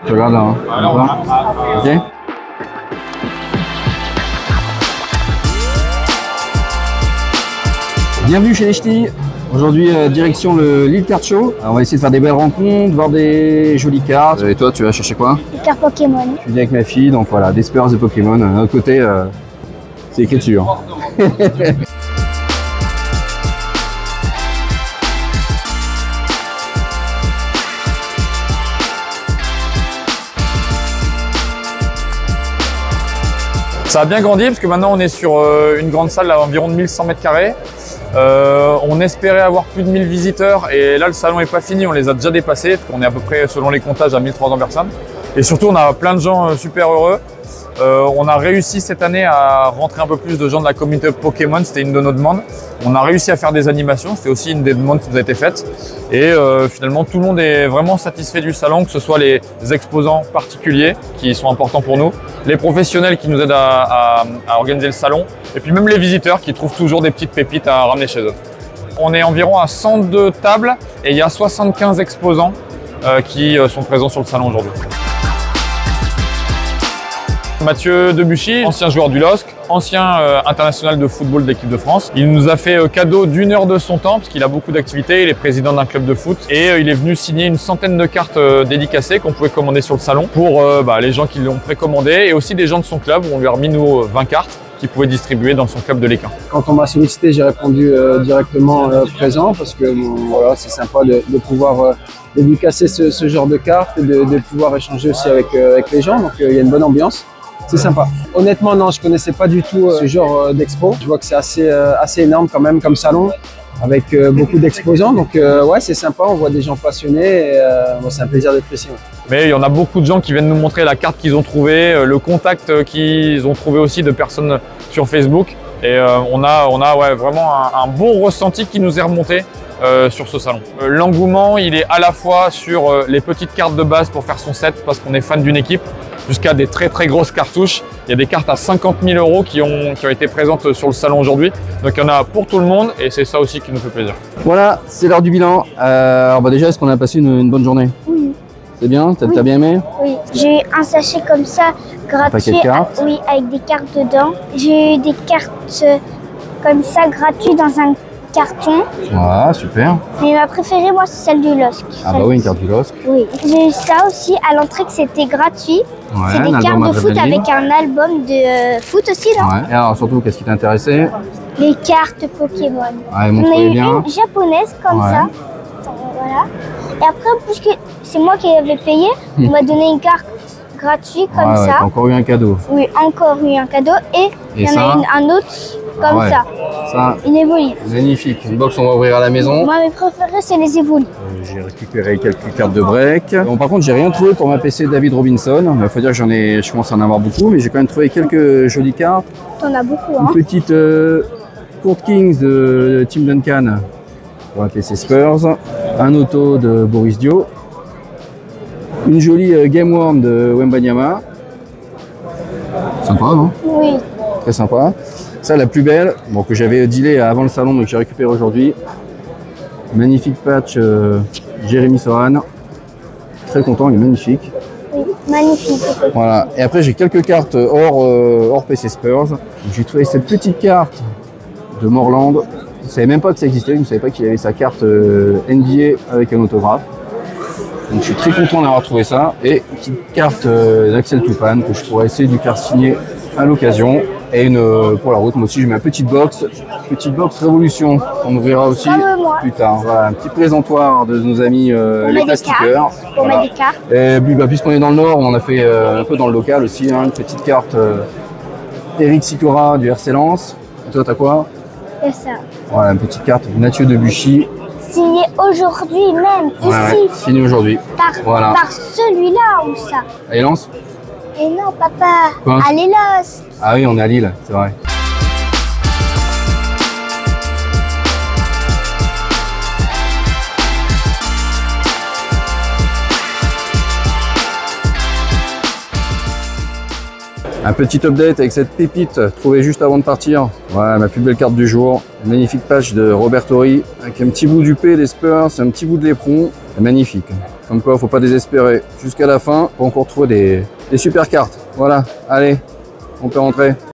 Tu regardes là, hein. Ok. Bienvenue chez les Ch'tis. Aujourd'hui, direction l'île Card Show. Alors, on va essayer de faire des belles rencontres, voir des jolies cartes. Et toi, tu vas chercher quoi? Des cartes Pokémon. Je viens avec ma fille, donc voilà, des Spurs de Pokémon. D'un autre côté, c'est écriture. Ça a bien grandi parce que maintenant on est sur une grande salle à environ de 1100 mètres carrés. On espérait avoir plus de 1000 visiteurs et là le salon n'est pas fini, on les a déjà dépassés parce qu'on est à peu près selon les comptages à 1300 personnes. Et surtout on a plein de gens super heureux. On a réussi cette année à rentrer un peu plus de gens de la communauté Pokémon, c'était une de nos demandes. On a réussi à faire des animations, c'était aussi une des demandes qui nous a été faite. Et finalement tout le monde est vraiment satisfait du salon, que ce soit les exposants particuliers qui sont importants pour nous, les professionnels qui nous aident à organiser le salon, et puis même les visiteurs qui trouvent toujours des petites pépites à ramener chez eux. On est environ à 102 tables et il y a 75 exposants qui sont présents sur le salon aujourd'hui. Mathieu Debuchy, ancien joueur du LOSC, ancien international de football de l'équipe de France. Il nous a fait cadeau d'1 heure de son temps parce qu'il a beaucoup d'activités, il est président d'un club de foot et il est venu signer une centaine de cartes dédicacées qu'on pouvait commander sur le salon pour les gens qui l'ont précommandé et aussi des gens de son club où on lui a remis nous 20 cartes qu'il pouvait distribuer dans son club de l'Équin. Quand on m'a sollicité, j'ai répondu directement présent parce que voilà, c'est sympa de pouvoir dédicacer ce genre de cartes et de pouvoir échanger aussi avec les gens, donc il y a une bonne ambiance. C'est sympa. Honnêtement, non, je connaissais pas du tout ce genre d'expo. Je vois que c'est assez énorme quand même comme salon, avec beaucoup d'exposants. Donc ouais, c'est sympa, on voit des gens passionnés et c'est un plaisir d'être ici. Mais il y en a beaucoup de gens qui viennent nous montrer la carte qu'ils ont trouvée, le contact qu'ils ont trouvé aussi de personnes sur Facebook. Et on a ouais, vraiment un bon ressenti qui nous est remonté sur ce salon. L'engouement, il est à la fois sur les petites cartes de base pour faire son set parce qu'on est fan d'une équipe, jusqu'à des très grosses cartouches. Il y a des cartes à 50 000 € qui ont été présentes sur le salon aujourd'hui. Donc il y en a pour tout le monde et c'est ça aussi qui nous fait plaisir. Voilà, c'est l'heure du bilan. Alors déjà, est-ce qu'on a passé une bonne journée? Oui. C'est bien? T'as bien aimé? Oui. J'ai eu un sachet comme ça, gratuit, oui, avec des cartes dedans. J'ai eu des cartes comme ça, gratuites dans un carton. Ah, super. Mais ma préférée, moi, c'est celle du LOSC. Ah bah oui, une carte du LOSC. Oui. J'ai eu ça aussi à l'entrée que c'était gratuit. Ouais, c'est des cartes de foot avec un album de foot aussi, non? Ouais. Et alors surtout, qu'est-ce qui t'intéressait? Les cartes Pokémon. Ouais, on a eu bien. Une japonaise comme ça. Voilà. Et après, puisque c'est moi qui avais payé, on m'a donné une carte gratuite comme ça. T'as encore eu un cadeau. Oui, encore eu un cadeau. Et il y en a un autre comme ça. Une évolue. Magnifique. Une box on va ouvrir à la maison. Moi, mes préférés, c'est les évolues. J'ai récupéré quelques cartes de break. Bon, par contre, j'ai rien trouvé pour ma PC David Robinson. Il faut dire que je commence à en avoir beaucoup, mais j'ai quand même trouvé quelques jolies cartes. T'en as beaucoup, hein. Une petite Court Kings de Tim Duncan pour la PC Spurs. Un auto de Boris Dio. Une jolie Game Worm de Wembanyama. Sympa, non? Oui. Très sympa. Ça, la plus belle, bon, que j'avais dealé avant le salon, mais que j'ai récupéré aujourd'hui. Magnifique patch Jérémy Sohan. Très content, il est magnifique. Oui, magnifique. Voilà. Et après, j'ai quelques cartes hors PC Spurs. J'ai trouvé cette petite carte de Morland. Je ne savais même pas que ça existait, je ne savais pas qu'il avait sa carte NBA avec un autographe. Donc je suis très content d'avoir trouvé ça. Et une petite carte d'Axel Toupane que je pourrais essayer de lui faire signer à l'occasion. Et une pour la route, moi aussi j'ai ma petite box Révolution. On ouvrira aussi plus tard. Voilà, un petit présentoir de nos amis les plastiqueurs. Pour mettre des cartes. Et puisqu'on est dans le Nord, on en a fait un peu dans le local aussi. Une petite carte Eric Sikora du RC Lens. Et toi, t'as quoi? C'est ça. Voilà, une petite carte Mathieu Debuchy. Signé aujourd'hui même, ici. Ouais, signé aujourd'hui. Par celui-là ou ça? Allez, Lens. Et non, papa. Quoi? Allez, Lens. Ah oui, on est à Lille, c'est vrai. Un petit update avec cette pépite trouvée juste avant de partir. Ouais, ma plus belle carte du jour. Une magnifique patch de Robert Horry avec un petit bout du P des Spurs, un petit bout de l'éperon. Magnifique. Comme quoi, faut pas désespérer. Jusqu'à la fin, pour encore trouver des super cartes. Voilà, allez, on peut rentrer.